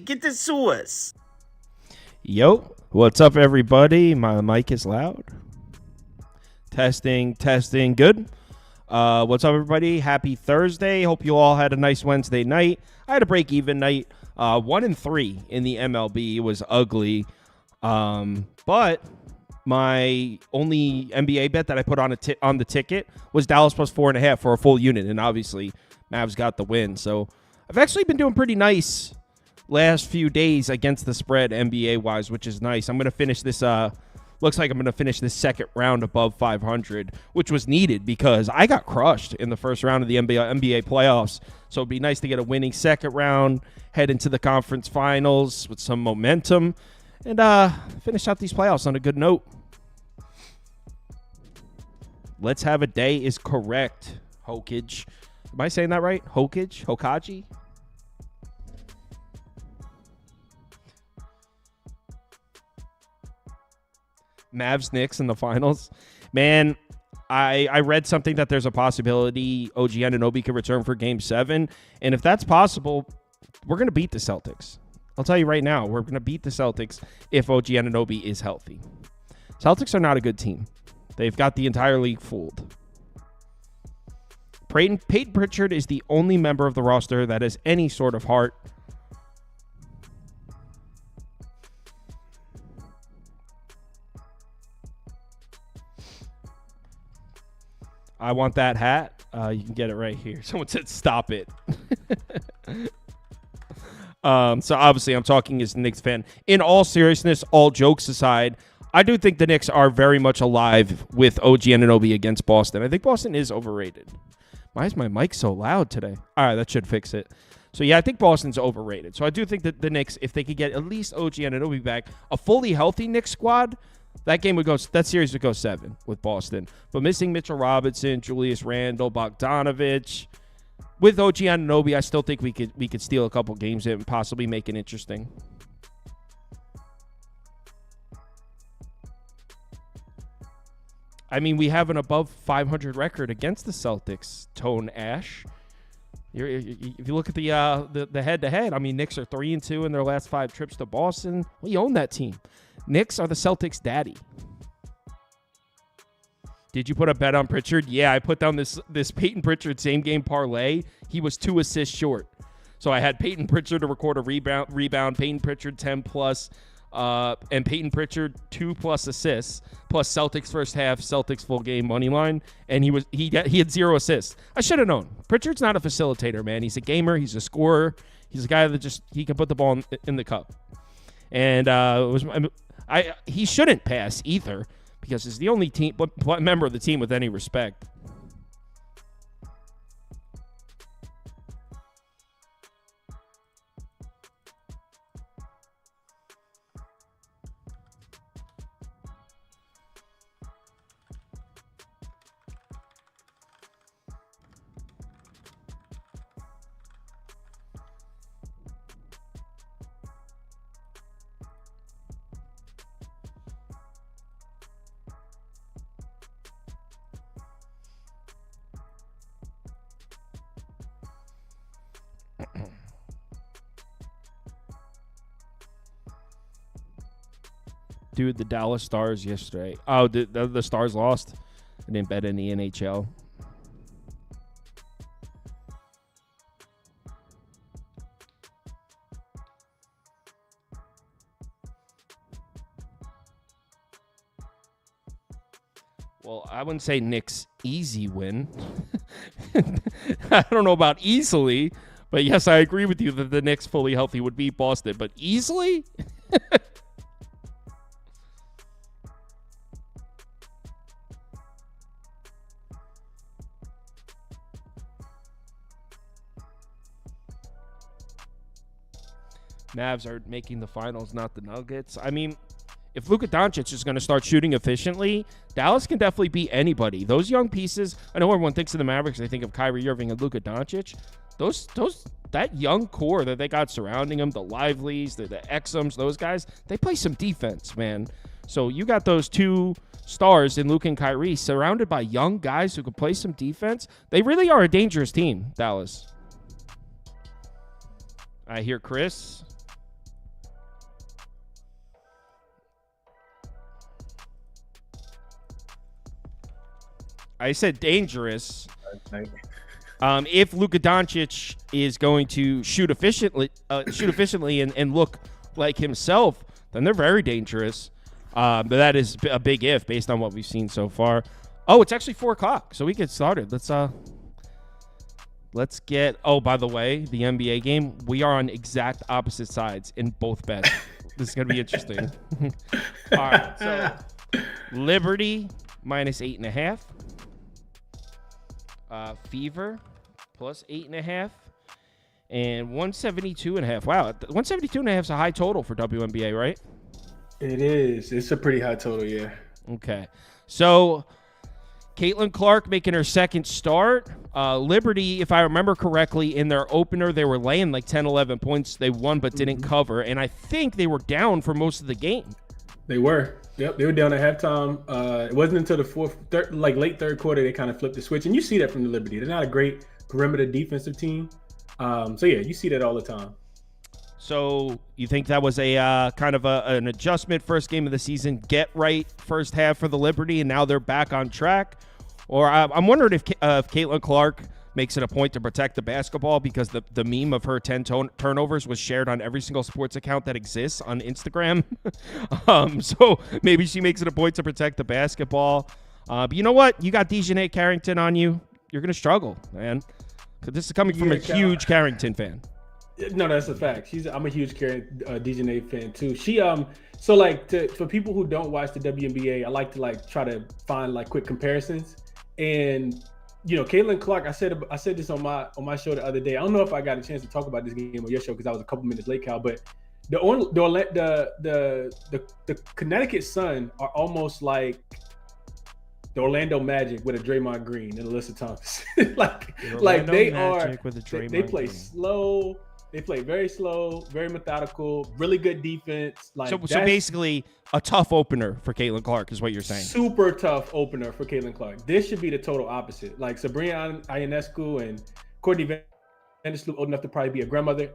Get the sauce. Yo, what's up, everybody? My mic is loud. Testing. Good. What's up, everybody? Happy Thursday. Hope you all had a nice Wednesday night. I had a break-even night. 1-3 in the MLB. It was ugly. But my only NBA bet that I put on the ticket was Dallas plus 4.5 for a full unit, and obviously Mavs got the win. So I've actually been doing pretty nice last few days against the spread NBA-wise, which is nice. I'm going to finish this, looks like I'm going to finish this second round above 500, which was needed because I got crushed in the first round of the NBA playoffs. So it'd be nice to get a winning second round, head into the conference finals with some momentum, and finish out these playoffs on a good note. Let's have a day is correct, Hokage. Am I saying that right? Hokage? Mavs Knicks in the finals. Man, I read something that there's a possibility OG Anunoby could return for Game 7. And if that's possible, we're going to beat the Celtics. I'll tell you right now, we're going to beat the Celtics if OG Anunoby is healthy. Celtics are not a good team. They've got the entire league fooled. Peyton Pritchard is the only member of the roster that has any sort of heart. I want that hat. You can get it right here. Someone said, stop it. So obviously I'm talking as a Knicks fan. In all seriousness, all jokes aside, I do think the Knicks are very much alive with OG Anunoby against Boston. I think Boston is overrated. Why is my mic so loud today? All right, that should fix it. So, yeah, I think Boston's overrated. So I do think that the Knicks, if they could get at least OG Anunoby back, a fully healthy Knicks squad, that series would go 7 with Boston. But missing Mitchell Robinson, Julius Randle, Bogdanovich, with OG Anunoby, I still think we could steal a couple games and possibly make it interesting. I mean, we have an above 500 record against the Celtics, Tone Ash. If you look at the head-to-head, I mean, Knicks are 3-2 in their last 5 trips to Boston. We own that team. Knicks are the Celtics' daddy. Did you put a bet on Pritchard? Yeah, I put down this Peyton Pritchard same-game parlay. He was 2 assists short. So I had Peyton Pritchard to record a rebound, Peyton Pritchard 10+, and Peyton Pritchard 2+ assists, plus Celtics first half, Celtics full game money line, and he had 0 assists. I should have known. Pritchard's not a facilitator, man. He's a gamer. He's a scorer. He's a guy that he can put the ball in the cup. And he shouldn't pass either because he's the only member of the team with any respect. Dude, the Dallas Stars yesterday. Oh, the Stars lost. I didn't bet any NHL. Well, I wouldn't say Knicks easy win. I don't know about easily, but yes, I agree with you that the Knicks fully healthy would beat Boston, but easily? Mavs are making the finals, not the Nuggets. I mean, if Luka Doncic is going to start shooting efficiently, Dallas can definitely beat anybody. Those young pieces, I know everyone thinks of the Mavericks, they think of Kyrie Irving and Luka Doncic. That young core that they got surrounding them, the Liveleys, the Exums, those guys, they play some defense, man. So you got those two stars in Luka and Kyrie surrounded by young guys who can play some defense. They really are a dangerous team, Dallas. I hear Chris. I said dangerous. Like, If Luka Doncic is going to shoot efficiently, and look like himself, then they're very dangerous. But that is a big if based on what we've seen so far. Oh, it's actually 4:00, so we get started. Let's get. Oh, by the way, the NBA game. We are on exact opposite sides in both bets. This is gonna be interesting. All right, so Liberty -8.5. Fever plus 8.5. And 172.5. Wow, 172.5 is a high total for WNBA, right? it is. It's a pretty high total, yeah. Okay. So Caitlin Clark making her second start. Liberty, if I remember correctly, in their opener, they were laying like 10, 11 points. They won but didn't cover. And I think they were down for most of the game. They were. Yep, they were down at halftime. It wasn't until the late third quarter they kind of flipped the switch. And you see that from the Liberty. They're not a great perimeter defensive team. So, yeah, you see that all the time. So you think that was a kind of an adjustment first game of the season, get right first half for the Liberty, and now they're back on track? Or I'm wondering if Caitlin Clark makes it a point to protect the basketball, because the meme of her 10 turnovers was shared on every single sports account that exists on Instagram. So maybe she makes it a point to protect the basketball. But you know what? You got Dejanay Carrington on you. You're going to struggle, man. Because this is coming from a huge Carrington fan. No, that's a fact. I'm a huge Dejanay fan too. She so like for people who don't watch the WNBA, I like to like try to find like quick comparisons. And you know, Caitlin Clark, I said this on my show the other day. I don't know if I got a chance to talk about this game on your show because I was a couple minutes late, Cal. But the Connecticut Sun are almost like the Orlando Magic with a Draymond Green and Alyssa Thompson. like they are. They play slow. They play very slow, very methodical, really good defense. So basically a tough opener for Caitlin Clark is what you're saying. Super tough opener for Caitlin Clark. This should be the total opposite. Like Sabrina Ionescu and Courtney Vandersloot old enough to probably be a grandmother.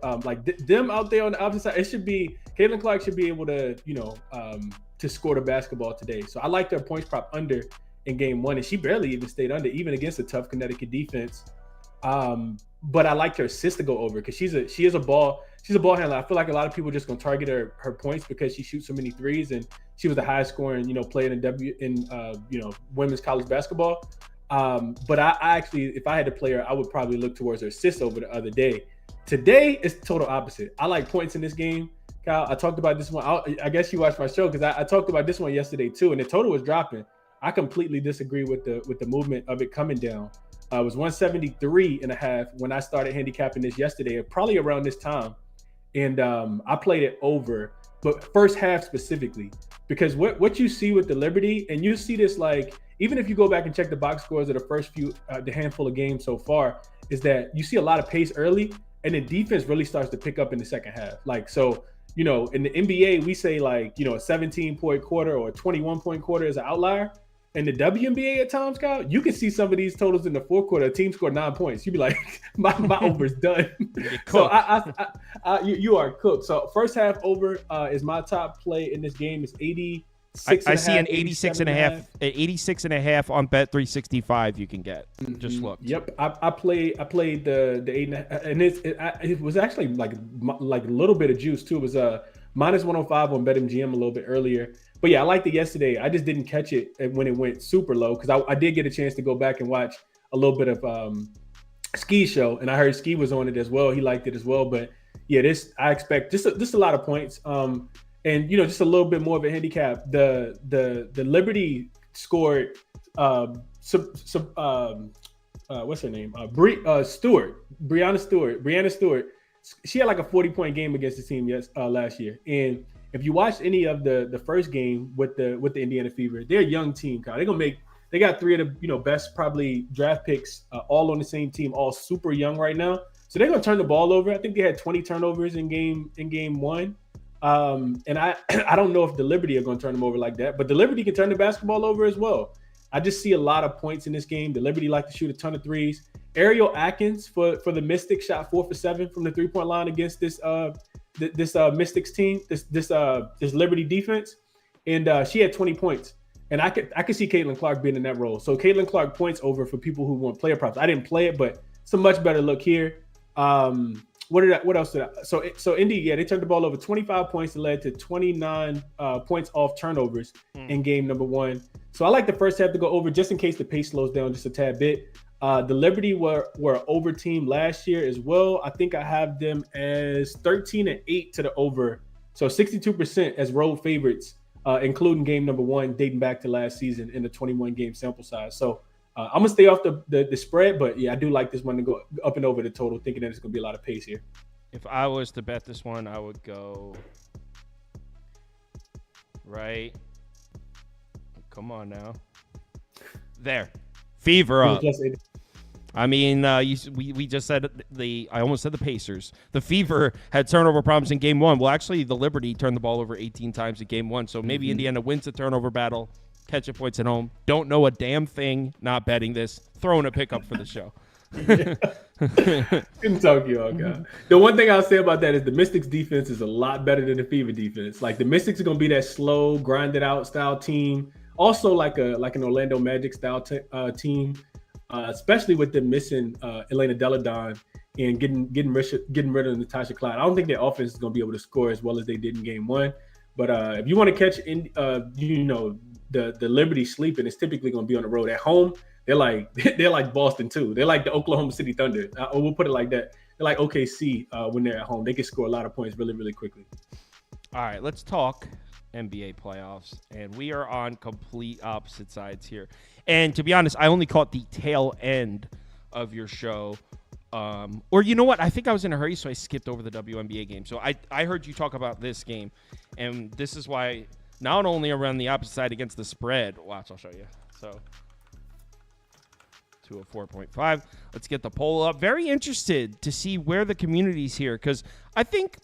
Them out there on the opposite side, it should be Caitlin Clark should be able to, to score the basketball today. So I like their points prop under in game one, and she barely even stayed under, even against a tough Connecticut defense. But I like her assist to go over because she's a ball handler. I feel like a lot of people are just gonna target her points because she shoots so many threes, and she was the highest scoring, player in women's college basketball. But I actually, if I had to play her, I would probably look towards her assists over the other day. Today is total opposite. I like points in this game, Kyle. I talked about this one. I guess you watched my show because I talked about this one yesterday too, and the total was dropping. I completely disagree with the movement of it coming down. It was 173.5 when I started handicapping this yesterday, probably around this time. And I played it over, but first half specifically, because what you see with the Liberty, and you see this, like, even if you go back and check the box scores of the first the handful of games so far, is that you see a lot of pace early, and the defense really starts to pick up in the second half. Like, so, in the NBA, we say like, a 17-point quarter or a 21-point quarter is an outlier. In the WNBA at times, Kyle, you can see some of these totals in the fourth quarter. A team scored 9 points. You'd be like, my over's done. So you are cooked. So first half over is my top play in this game. Is 86. I see an 86.5 on Bet365. You can get. Just look. Yep, I played the 8.5, and it was actually like a little bit of juice too. It was minus 105 on BetMGM a little bit earlier. But yeah, I liked it yesterday. I just didn't catch it when it went super low because I did get a chance to go back and watch a little bit of Ski's show, and I heard Ski was on it as well. He liked it as well. But yeah, I expect just a lot of points, and just a little bit more of a handicap. The Liberty scored what's her name? Brianna Stewart. She had like a 40-point game against the team last year, and if you watch any of the first game with the Indiana Fever, they're a young team, Kyle. They got three of the best probably draft picks all on the same team, all super young right now. So they're gonna turn the ball over. I think they had 20 turnovers in game one. And I don't know if the Liberty are gonna turn them over like that, but the Liberty can turn the basketball over as well. I just see a lot of points in this game. The Liberty like to shoot a ton of threes. Ariel Atkins for the Mystics shot 4 for 7 from the 3-point line against this Mystics team, this Liberty defense, and she had 20 points. And I could see Caitlin Clark being in that role. So Caitlin Clark points over for people who want player props. I didn't play it, but it's a much better look here. What else did I? So Indy, they turned the ball over 25 points. It led to 29 points off turnovers in game number 1. So I like the first half to go over just in case the pace slows down just a tad bit. The Liberty were an over team last year as well. I think I have them as 13-8 to the over. So 62% as road favorites, including game number 1, dating back to last season in the 21 game sample size. So I'm gonna stay off the spread, but yeah, I do like this one to go up and over the total, thinking that it's gonna be a lot of pace here. If I was to bet this one, I would go right. Come on now. There. Fever up. I mean, we just said I almost said the Pacers. The Fever had turnover problems in game 1. Well, actually, the Liberty turned the ball over 18 times in game 1. So maybe Indiana wins the turnover battle, catching points at home. Don't know a damn thing. Not betting this. Throwing a pickup for the show. Kentucky, oh god. The one thing I'll say about that is the Mystics defense is a lot better than the Fever defense. Like the Mystics are gonna be that slow, grinded out style team. Also like an Orlando Magic style team. Especially with them missing Elena Deladon and getting rid of Natasha Clyde. I don't think their offense is going to be able to score as well as they did in game 1. But if you want to catch the Liberty sleeping, it's typically going to be on the road. At home, they're like Boston too. They're like the Oklahoma City Thunder. We'll put it like that. They're like OKC when they're at home. They can score a lot of points really, really quickly. All right, let's talk NBA playoffs, and we are on complete opposite sides here. And to be honest, I only caught the tail end of your show. Or you know what? I think I was in a hurry, so I skipped over the WNBA game. So I heard you talk about this game, and this is why not only are we on the opposite side against the spread. Watch, I'll show you. So 204.5. Let's get the poll up. Very interested to see where the community's here, because I think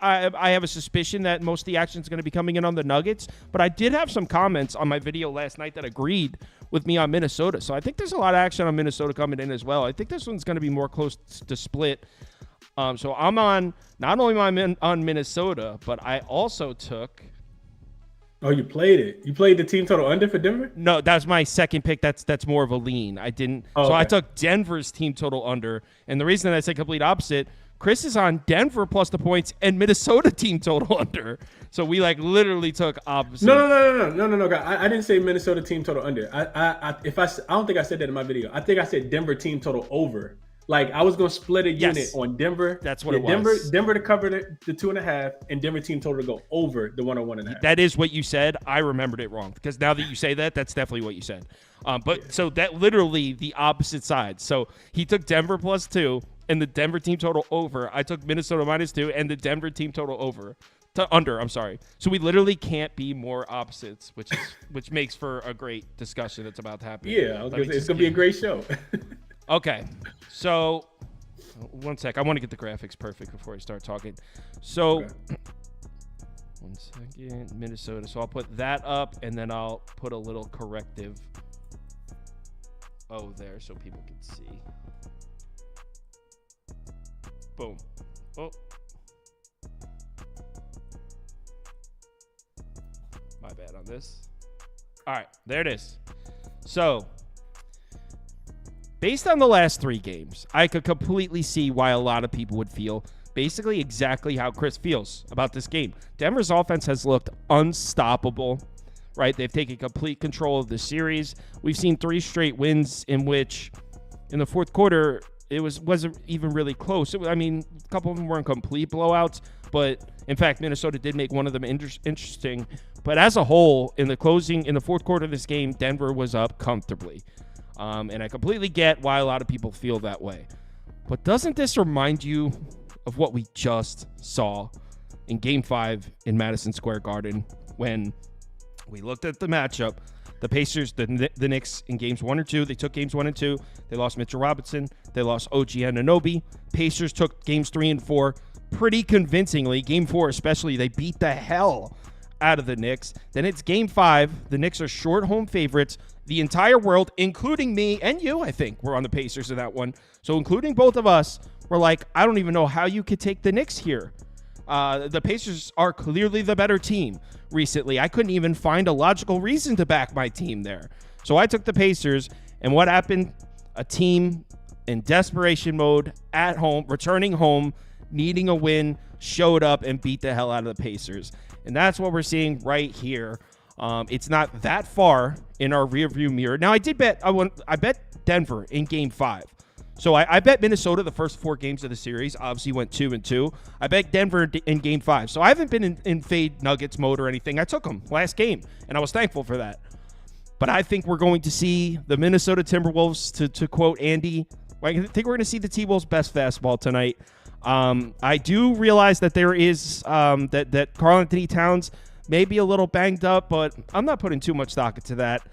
I have a suspicion that most of the action is going to be coming in on the Nuggets, but I did have some comments on my video last night that agreed with me on Minnesota. So I think there's a lot of action on Minnesota coming in as well. I think this one's going to be more close to split. So I'm on, not only am I on Minnesota, but I also took. Oh, you played it. You played the team total under for Denver? No, that's my second pick. That's more of a lean. I didn't. Oh, so okay. I took Denver's team total under. And the reason that I say complete opposite, Chris is on Denver plus the points and Minnesota team total under. So we literally took opposite. No, guys. I didn't say Minnesota team total under. I don't think I said that in my video. I think I said Denver team total over. Like I was going to split a unit on Denver. That's what it was. Denver to cover the 2.5 and Denver team total to go over the 101.5. That is what you said. I remembered it wrong because now that you say that, that's definitely what you said. So that literally the opposite side. So he took Denver plus 2 and the Denver team total over. I took Minnesota minus 2 and the Denver team total over. Under, I'm sorry. So we literally can't be more opposites, which makes for a great discussion that's about to happen. Yeah, it's going to be a great show. Okay, so 1 sec. I want to get the graphics perfect before I start talking. So, okay. 1 second, Minnesota. So I'll put that up, and then I'll put a little corrective there so people can see. Boom. Oh. My bad on this. All right, there it is. So, based on the last 3 games, I could completely see why a lot of people would feel basically exactly how Chris feels about this game. Denver's offense has looked unstoppable, right? They've taken complete control of the series. We've seen 3 straight wins in which, in the fourth quarter, it wasn't even really close. A couple of them weren't complete blowouts, but in fact, Minnesota did make one of them interesting. But as a whole, in the fourth quarter of this game, Denver was up comfortably. And I completely get why a lot of people feel that way. But doesn't this remind you of what we just saw in Game 5 in Madison Square Garden when we looked at the matchup? The Pacers, the Knicks in Games 1 or 2, they took Games 1 and 2. They lost Mitchell Robinson. They lost OG Anunoby. Pacers took Games 3 and 4 pretty convincingly. Game 4 especially, they beat the hell out of the Knicks. Then it's Game 5. The Knicks are short home favorites. The entire world, including me and you, I think, were on the Pacers in that one. So including both of us, we're like, I don't even know how you could take the Knicks here. The Pacers are clearly the better team recently. I couldn't even find a logical reason to back my team there. So I took the Pacers, and what happened? A team in desperation mode, at home, returning home, needing a win, showed up and beat the hell out of the Pacers. And that's what we're seeing right here. It's not that far in our rearview mirror. Now, I bet Denver in Game 5. So I bet Minnesota the first 4 games of the series. Obviously went 2-2. I bet Denver in Game 5. So I haven't been in fade Nuggets mode or anything. I took them last game, and I was thankful for that. But I think we're going to see the Minnesota Timberwolves, to quote Andy, I think we're going to see the T-Wolves' best fastball tonight. I do realize that there is that Karl-Anthony Towns may be a little banged up, but I'm not putting too much stock into that.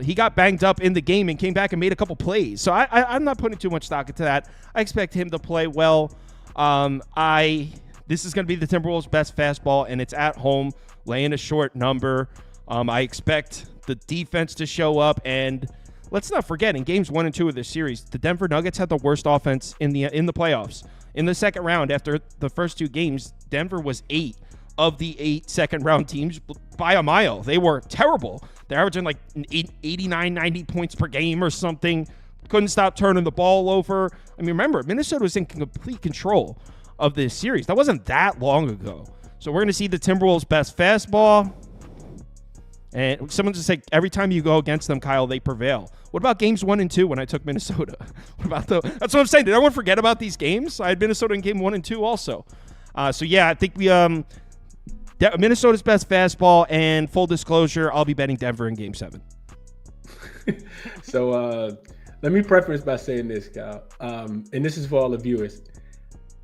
He got banged up in the game and came back and made a couple plays. So I'm not putting too much stock into that. I expect him to play well. This is going to be the Timberwolves' best fastball, and it's at home, laying a short number. I expect the defense to show up, and let's not forget, in games 1 and 2 of this series, the Denver Nuggets had the worst offense in the playoffs. In the second round, after the first 2 games, Denver was 8 of the 8 second-round teams by a mile. They were terrible. They're averaging like 89, 90 points per game or something. Couldn't stop turning the ball over. I mean, remember, Minnesota was in complete control of this series. That wasn't that long ago. So we're going to see the Timberwolves' best fastball. And someone just say, every time you go against them, Kyle, they prevail. What about games 1 and 2 when I took Minnesota? That's what I'm saying. Did everyone forget about these games? I had Minnesota in game 1 and 2 also. So yeah, I think we Minnesota's best fastball, and full disclosure, I'll be betting Denver in game 7. So let me preface by saying this, Kyle, and this is for all the viewers.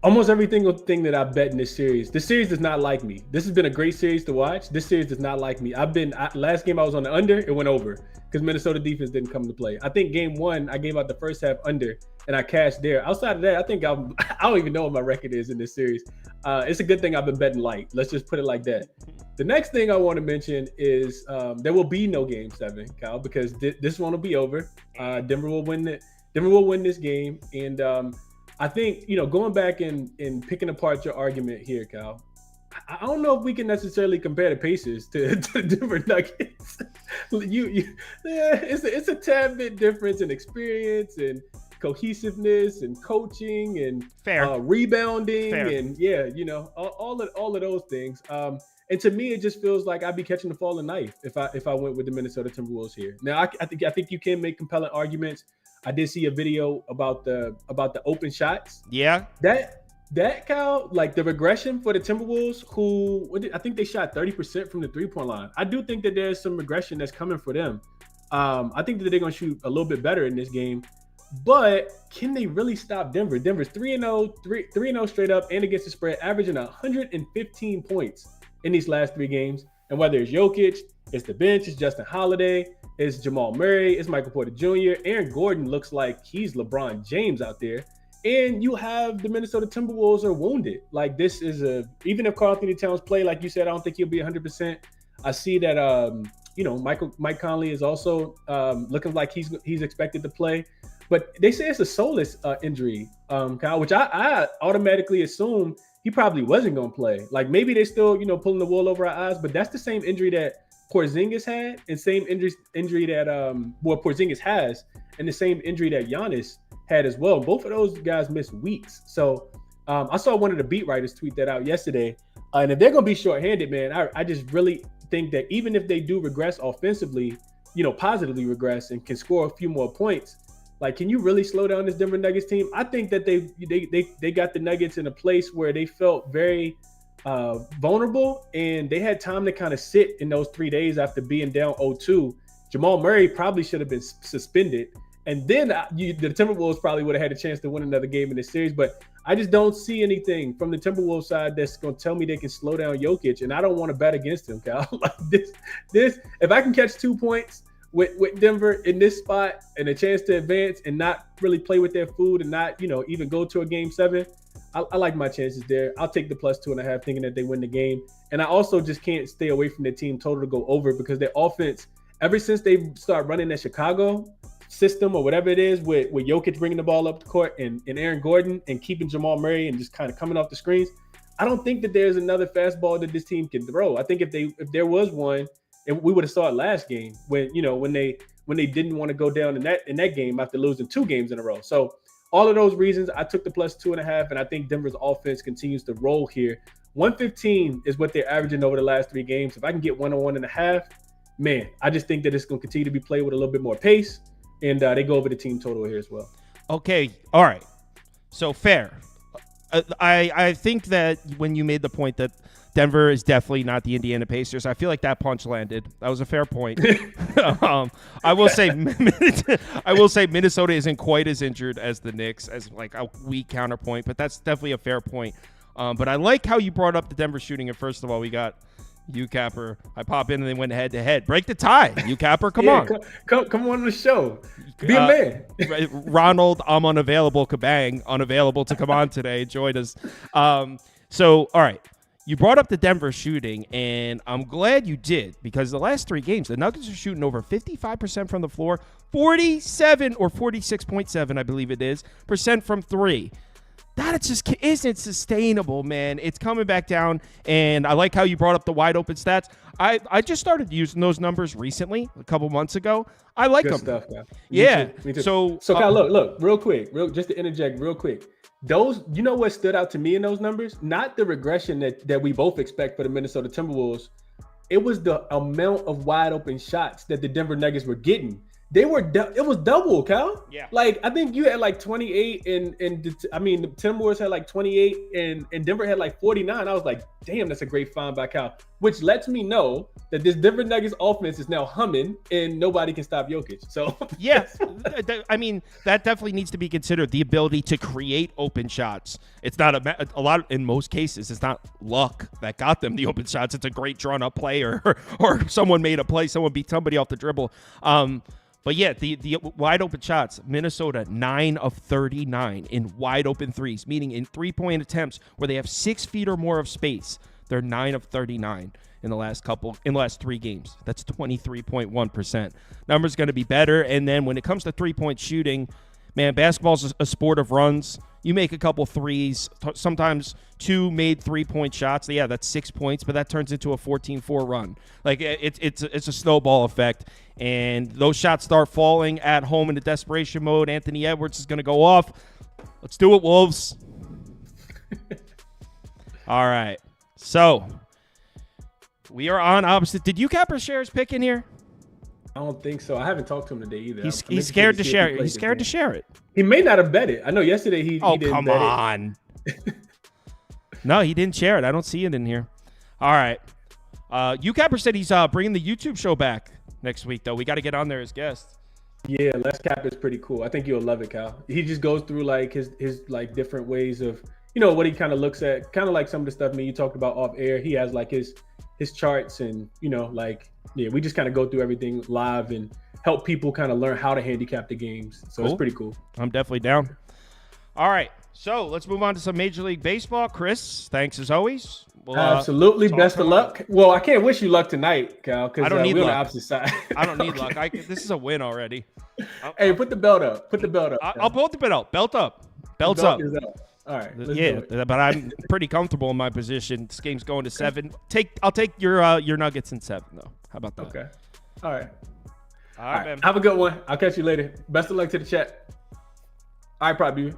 Almost every single thing that I bet in this series does not like me. This has been a great series to watch. This series does not like me. Last game I was on the under, it went over because Minnesota defense didn't come to play. I think game 1, I gave out the first half under, and I cashed there. Outside of that, I think I don't even know what my record is in this series. It's a good thing I've been betting light. Let's just put it like that. The next thing I want to mention is there will be no game 7, Kyle, because this one will be over. Denver will win this game, and I think, going back and picking apart your argument here, Kyle, I don't know if we can necessarily compare the Pacers to the Denver Nuggets. It's a tad bit difference in experience and cohesiveness and coaching and rebounding. Fair. And all of those things. And to me, it just feels like I'd be catching the falling knife if I went with the Minnesota Timberwolves here. Now, I think you can make compelling arguments. I did see a video about the open shots. Yeah. That Kyle, like the regression for the Timberwolves, I think they shot 30% from the 3-point line. I do think that there's some regression that's coming for them. I think that they're going to shoot a little bit better in this game. But can they really stop Denver? Denver's 3-0 straight up and against the spread, averaging 115 points in these last 3 games. And whether it's Jokic, it's the bench, it's Justin Holiday, it's Jamal Murray, it's Michael Porter Jr., Aaron Gordon looks like he's LeBron James out there. And you have the Minnesota Timberwolves are wounded. Like this is even if Karl-Anthony Towns play, like you said, I don't think he'll be 100%. I see that, Mike Conley is also looking like he's expected to play. But they say it's a soulless injury, Kyle, which I automatically assume he probably wasn't going to play. Like maybe they're still, pulling the wool over our eyes, but that's the same injury that Porzingis had and same injury that Porzingis has and the same injury that Giannis had as well. Both of those guys missed weeks. So I saw one of the beat writers tweet that out yesterday. And if they're going to be shorthanded, man, I just really think that even if they do regress offensively, positively regress and can score a few more points, like, can you really slow down this Denver Nuggets team? I think that they got the Nuggets in a place where they felt very vulnerable, and they had time to kind of sit in those 3 days after being down 0-2. Jamal Murray probably should have been suspended, and then the Timberwolves probably would have had a chance to win another game in this series. But I just don't see anything from the Timberwolves side that's going to tell me they can slow down Jokic, and I don't want to bet against him, Kyle. Like this, if I can catch 2 points with Denver in this spot and a chance to advance and not really play with their food and not, even go to a game 7, I like my chances there. I'll take the +2.5 thinking that they win the game. And I also just can't stay away from the team total to go over because their offense, ever since they start running that Chicago system or whatever it is with Jokic bringing the ball up the court and Aaron Gordon and keeping Jamal Murray and just kind of coming off the screens, I don't think that there's another fastball that this team can throw. I think if there was one, and we would have saw it last game when they didn't want to go down in that game after losing 2 games in a row. So all of those reasons, I took the plus 2.5, and I think Denver's offense continues to roll here. 115 is what they're averaging over the last 3 games. If I can get 101.5, man, I just think that it's going to continue to be played with a little bit more pace, and they go over the team total here as well. Okay, all right. So fair. I think that when you made the point that Denver is definitely not the Indiana Pacers, I feel like that punch landed. That was a fair point. I will say Minnesota isn't quite as injured as the Knicks, as like a weak counterpoint, but that's definitely a fair point. But I like how you brought up the Denver shooting. And first of all, we got UCapper. I pop in and they went head to head. Break the tie, UCapper. Come on. Come on the show. Be a man. Ronald, I'm unavailable. Kabang, unavailable to come on today. Join us. So, all right. You brought up the Denver shooting, and I'm glad you did, because the last 3 games, the Nuggets are shooting over 55% from the floor, 47 or 46.7, I believe it is, % from 3. That just isn't sustainable, man. It's coming back down, and I like how you brought up the wide open stats. I just started using those numbers recently, a couple months ago. I like them. Stuff, Kyle. Yeah. Me too. So Kyle, look, real quick, just to interject real quick. Those, you know what stood out to me in those numbers? Not the regression that we both expect for the Minnesota Timberwolves. It was the amount of wide open shots that the Denver Nuggets were getting. It was double, Cal. Yeah. Like, I think you had like 28 and the Timberwolves had like 28 and Denver had like 49. I was like, damn, that's a great find by Cal, which lets me know that this Denver Nuggets offense is now humming and nobody can stop Jokic. So yeah, I mean, that definitely needs to be considered, the ability to create open shots. It's not a lot in most cases. It's not luck that got them the open shots. It's a great drawn up play or someone made a play. Someone beat somebody off the dribble. But yeah, the wide open shots, Minnesota 9 of 39 in wide open threes, meaning in 3-point attempts where they have 6 feet or more of space. They're 9 of 39 in the last 3 games. That's 23.1%. Number's going to be better. And then when it comes to 3-point shooting, man, basketball's a sport of runs. You make a couple threes, sometimes 2 made 3-point shots. Yeah, that's 6 points, but that turns into a 14-4 run. Like, it's a snowball effect, and those shots start falling at home into desperation mode. Anthony Edwards is going to go off. Let's do it, Wolves. All right. So, we are on opposite. Did UCapper share his pick in here? I don't think so. I haven't talked to him today either. He's scared to share it. He's scared to share it. He may not have bet it. I know yesterday he didn't come bet on. No, he didn't share it. I don't see it in here. All right. UCapper said he's bringing the YouTube show back next week, though. We got to get on there as guests. Yeah, Les Cap is pretty cool. I think you'll love it, Cal. He just goes through like his like different ways of, what he kind of looks at, kind of like some of the stuff you talked about off air. He has like his charts and, we just kind of go through everything live and help people kind of learn how to handicap the games. So It's pretty cool. I'm definitely down. All right. So let's move on to some Major League Baseball. Chris, thanks as always. Absolutely. Best of luck. Well, I can't wish you luck tonight, Cal, because I don't need we're luck. on the opposite side. I don't need luck. This is a win already. Hey, put the belt up. I'll put the belt up. Belt up. Belts up. All right. Yeah, but I'm pretty comfortable in my position. This game's going to 7. I'll take your Nuggets in 7, though. How about that? Okay. All right. All right, man. Have a good one. I'll catch you later. Best of luck to the chat. All right, Beaver.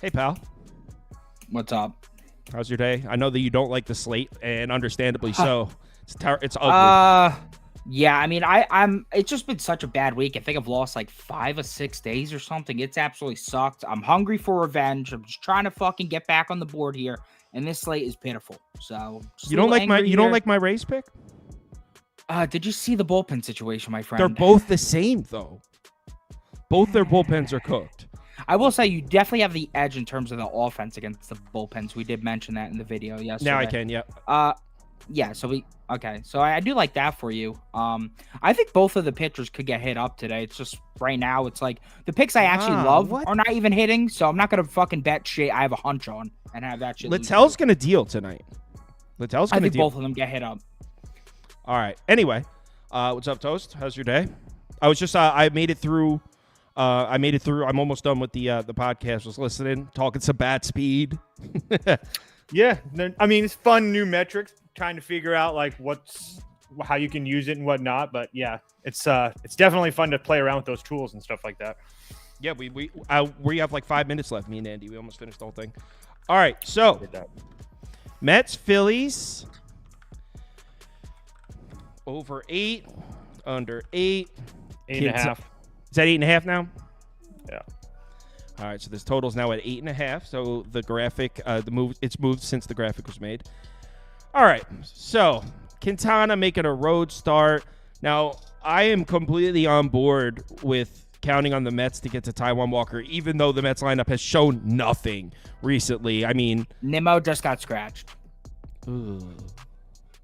Hey, pal. What's up? How's your day? I know that you don't like the slate, and understandably so. It's ugly. Yeah, I mean, I'm. It's just been such a bad week. I think I've lost like 5 or 6 days or something. It's absolutely sucked. I'm hungry for revenge. I'm just trying to fucking get back on the board here, and this slate is pitiful. So you don't like my Rays pick? Did you see the bullpen situation, my friend? They're both the same, though. Both their bullpens are cooked. I will say you definitely have the edge in terms of the offense against the bullpens. We did mention that in the video yesterday. Now I can, yeah. Yeah, so I do like that for you. I think both of the pitchers could get hit up today. It's just right now it's like the picks I actually love are not even hitting, so I'm not gonna fucking bet shit I have a hunch on and have that shit. Littell's gonna deal tonight. I think both of them get hit up. All right. Anyway, what's up, Toast? How's your day? I was just I made it through I made it through. I'm almost done with the podcast. Was listening, talking some bat speed. Yeah, I mean, it's fun new metrics, trying to figure out like how you can use it and whatnot. But yeah, it's definitely fun to play around with those tools and stuff like that. Yeah, we have like 5 minutes left. Me and Andy, we almost finished the whole thing. All right, so Mets, Phillies, over 8, under 8, 8.5. Is that 8.5 now? Yeah. All right, so this total's now at 8.5. So the graphic, it's moved since the graphic was made. All right, so Quintana making a road start. Now, I am completely on board with counting on the Mets to get to Taijuan Walker, even though the Mets lineup has shown nothing recently. I mean, Nimmo just got scratched. Ugh.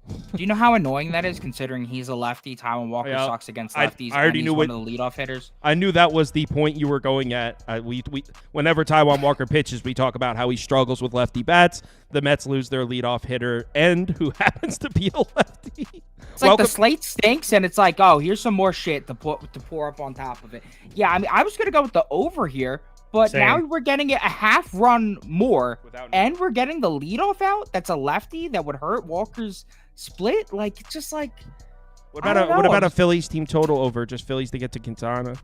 Do you know how annoying that is, considering he's a lefty? Taijuan Walker sucks against lefties. I already knew one of the leadoff hitters. I knew that was the point you were going at. We whenever Taijuan Walker pitches, we talk about how he struggles with lefty bats. The Mets lose their leadoff hitter, who happens to be a lefty. It's like the slate stinks, and it's like, oh, here's some more shit to pour up on top of it. Yeah, I mean, I was gonna go with the over here, but now we're getting it a half run more, and we're getting the leadoff out. That's a lefty that would hurt Walker's split. Like, it's just like, what about a Phillies team total over? Just Phillies to get to Quintana.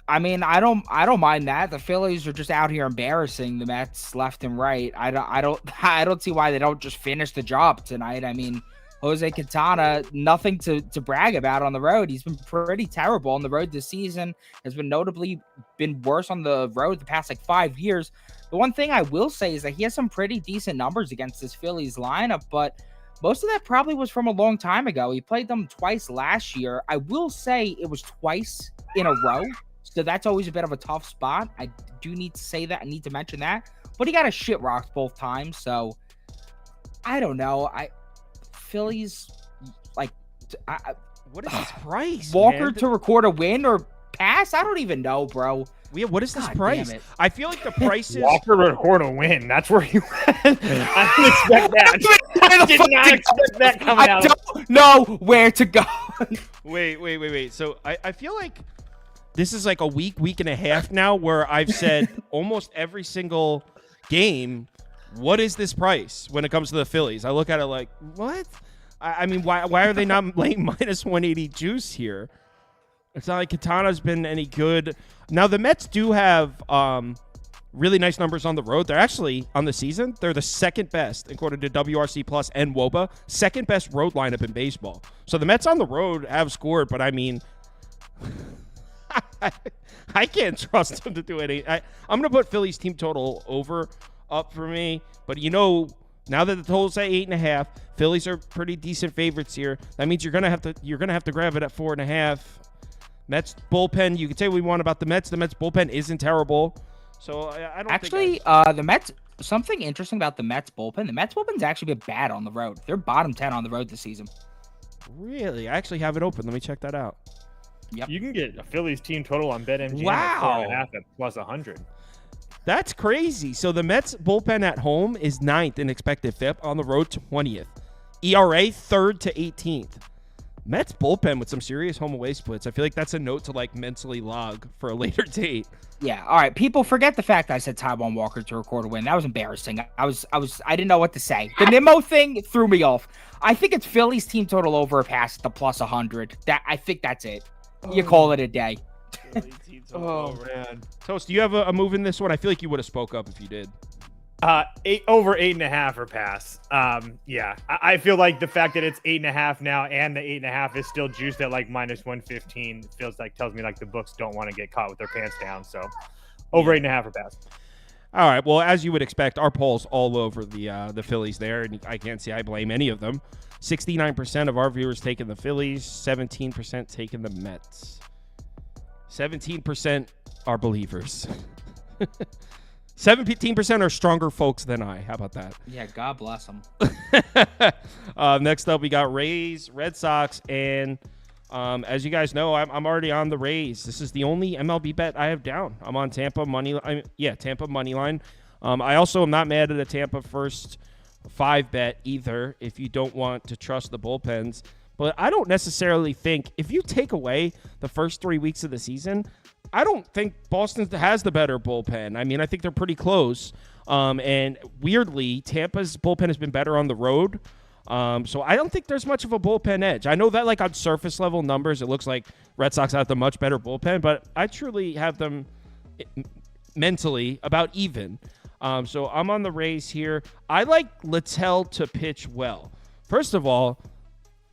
I mean, I don't mind that. The Phillies are just out here embarrassing the Mets left and right. I don't see why they don't just finish the job tonight. I mean, Jose Quintana, nothing to brag about on the road. He's been pretty terrible on the road this season. Has been notably worse on the road the past like 5 years. The one thing I will say is that he has some pretty decent numbers against this Phillies lineup, but most of that probably was from a long time ago. He played them twice last year. I will say it was twice in a row. So that's always a bit of a tough spot. I do need to say that. I need to mention that. But he got a shit rocked both times. So I don't know. Phillies, like, what is this price? Walker man? To record a win or pass? I don't even know, bro. Yeah, what is this price? I feel like the price is Walker to record a win. That's where you went. I didn't expect that. I did not expect that coming out. I don't know where to go. Wait. So I feel like this is like a week and a half now where I've said almost every single game, what is this price when it comes to the Phillies? I look at it like, what? I mean, why are they not laying minus 180 juice here? It's not like Quintana's been any good. Now, the Mets do have really nice numbers on the road. They're actually, on the season, they're the second best, according to WRC Plus and WOBA, second best road lineup in baseball. So the Mets on the road have scored, but I mean, I can't trust them to do any. I'm going to put Phillies team total over up for me. But now that the total's at 8.5, Phillies are pretty decent favorites here. That means you're gonna have to grab it at 4.5. Mets bullpen. You can say what we want about the Mets. The Mets bullpen isn't terrible. So I don't actually the Mets. Something interesting about the Mets bullpen. The Mets bullpen's actually been bad on the road. They're bottom 10 on the road this season. Really? I actually have it open. Let me check that out. Yep. You can get a Phillies team total on BetMGM. Wow. At 4.5 at plus 100. That's crazy. So the Mets bullpen at home is 9th in expected FIP, on the road 20th. ERA 3rd to 18th. Mets bullpen with some serious home away splits. I feel like that's a note to like mentally log for a later date. Yeah. All right. People forget the fact I said Taijuan Walker to record a win. That was embarrassing. I didn't know what to say. The Nimmo thing threw me off. I think it's Phillies team total over a pass at the plus 100. I think that's it. You call it a day. Oh man. Toast, do you have a move in this one? I feel like you would have spoke up if you did. Over 8.5 or pass. Yeah. I feel like the fact that it's 8.5 now and the 8.5 is still juiced at like minus 115 tells me like the books don't want to get caught with their pants down. So over 8.5 or pass. All right. Well, as you would expect, our polls all over the Phillies there, and I can't say I blame any of them. 69% of our viewers taking the Phillies, 17% taking the Mets. 17% are believers. 17% are stronger folks than I. How about that? Yeah, God bless them. Next up, we got Rays, Red Sox, and as you guys know, I'm already on the Rays. This is the only MLB bet I have down. I'm on Tampa money. Tampa money line. I also am not mad at a Tampa first 5 bet either if you don't want to trust the bullpens. But I don't necessarily think, if you take away the first 3 weeks of the season, I don't think Boston has the better bullpen. I mean, I think they're pretty close. And weirdly, Tampa's bullpen has been better on the road. So I don't think there's much of a bullpen edge. I know that like on surface level numbers, it looks like Red Sox have the much better bullpen, but I truly have them mentally about even. So I'm on the Rays here. I like Littell to pitch well. First of all,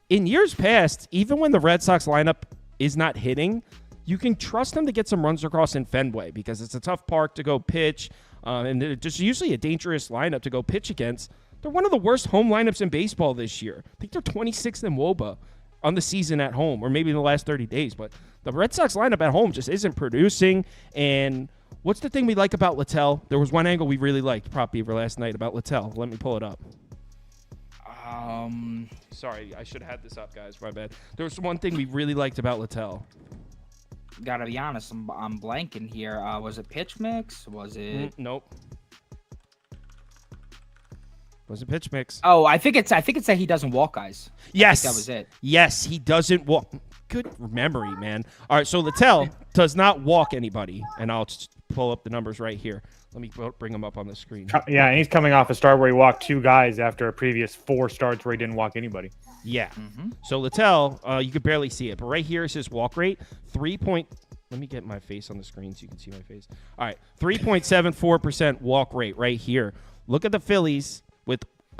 in years past, even when the Red Sox lineup is not hitting, you can trust them to get some runs across in Fenway because it's a tough park to go pitch, and it's just usually a dangerous lineup to go pitch against. They're one of the worst home lineups in baseball this year. I think they're 26th in WOBA on the season at home, or maybe in the last 30 days. But the Red Sox lineup at home just isn't producing. And what's the thing we like about Littell? There was one angle we really liked, Prop Beaver, last night about Littell. Let me pull it up. Sorry, I should have had this up, guys. My bad. There was one thing we really liked about Littell. Gotta be honest, I'm blanking here. Was it pitch mix? Was it? Nope. Was it pitch mix? Oh, I think it's that he doesn't walk guys. Yes, that was it. Yes, he doesn't walk. Good memory, man. All right, so Littell does not walk anybody, and I'll just pull up the numbers right here. Let me bring them up on the screen. Yeah, and he's coming off a start where he walked 2 guys after a previous 4 starts where he didn't walk anybody. Yeah. Mm-hmm. So Littell, you could barely see it, but right here is his walk rate. Let me get my face on the screen so you can see my face. All right, 3.74% walk rate right here. Look at the Phillies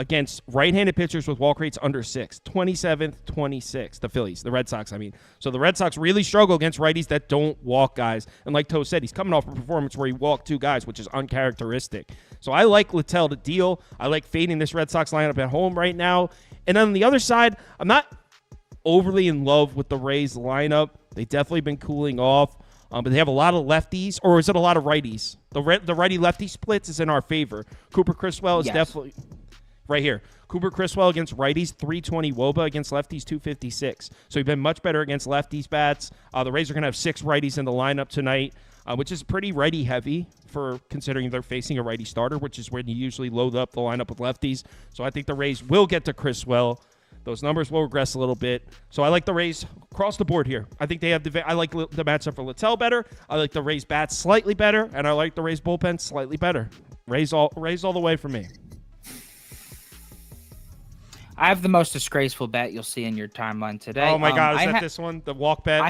against right-handed pitchers with walk rates under 6. 27th, 26th. The Phillies, the Red Sox, I mean. So the Red Sox really struggle against righties that don't walk guys. And like Toe said, he's coming off a performance where he walked 2 guys, which is uncharacteristic. So I like Littell to deal. I like fading this Red Sox lineup at home right now. And on the other side, I'm not overly in love with the Rays lineup. They've definitely been cooling off. But they have a lot of lefties, or is it a lot of righties? The righty-lefty splits is in our favor. Cooper Criswell is definitely right here. Cooper Criswell against righties, 320 WOBA, against lefties, 256. So he's been much better against lefties bats. The Rays are going to have 6 righties in the lineup tonight, which is pretty righty-heavy for considering they're facing a righty starter, which is when you usually load up the lineup with lefties. So I think the Rays will get to Criswell. Those numbers will regress a little bit. So I like the Rays across the board here. I think they have I like the matchup for Littell better. I like the Rays bats slightly better, and I like the Rays bullpen slightly better. Rays all the way for me. I have the most disgraceful bet you'll see in your timeline today. Oh my God, is that this one? The walk bet? I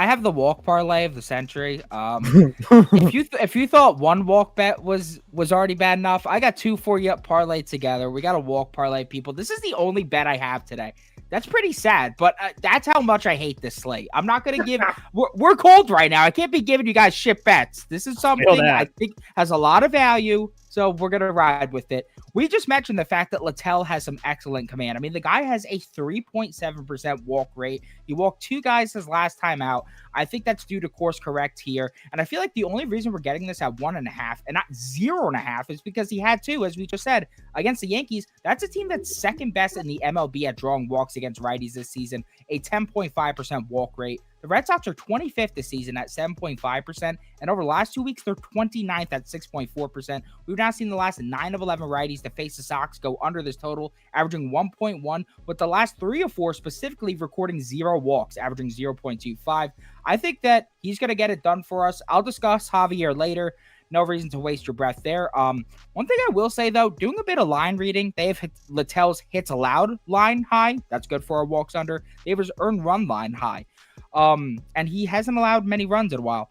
have the walk parlay of the century. If you thought one walk bet was already bad enough, I got 2 for you parlay together. We got a walk parlay, people. This is the only bet I have today. That's pretty sad, but that's how much I hate this slate. I'm not going to give – we're cold right now. I can't be giving you guys shit bets. This is something I think has a lot of value, so we're going to ride with it. We just mentioned the fact that Littell has some excellent command. I mean, the guy has a 3.7% walk rate. He walked 2 guys his last time out. I think that's due to course correct here, and I feel like the only reason we're getting this at 1.5 and not 0.5 is because he had 2, as we just said, against the Yankees. That's a team that's second best in the MLB at drawing walks against righties this season, a 10.5% walk rate. The Red Sox are 25th this season at 7.5%, and over the last 2 weeks, they're 29th at 6.4%. We've now seen the last 9 of 11 righties to face the Sox go under this total, averaging 1.1, with the last 3 or 4 specifically recording 0 walks, averaging 0.25. I think that he's going to get it done for us. I'll discuss Javier later. No reason to waste your breath there. One thing I will say, though, doing a bit of line reading, they have Littell's hits allowed line high. That's good for our walks under. They have his earned run line high. And he hasn't allowed many runs in a while.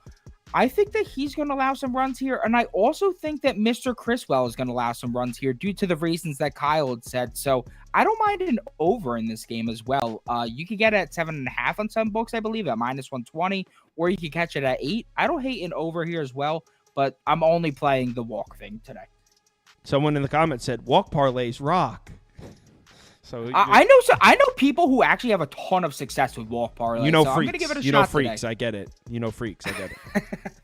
I think that he's going to allow some runs here. And I also think that Mr. Criswell is going to allow some runs here due to the reasons that Kyle had said. So I don't mind an over in this game as well. You could get it at 7.5 on some books, I believe, at -120, or you could catch it at 8. I don't hate an over here as well, but I'm only playing the walk thing today. Someone in the comments said walk parlays rock. So I know people who actually have a ton of success with walk parlays. So freaks. I'm gonna give it a shot freaks. Today. I get it. Freaks. I get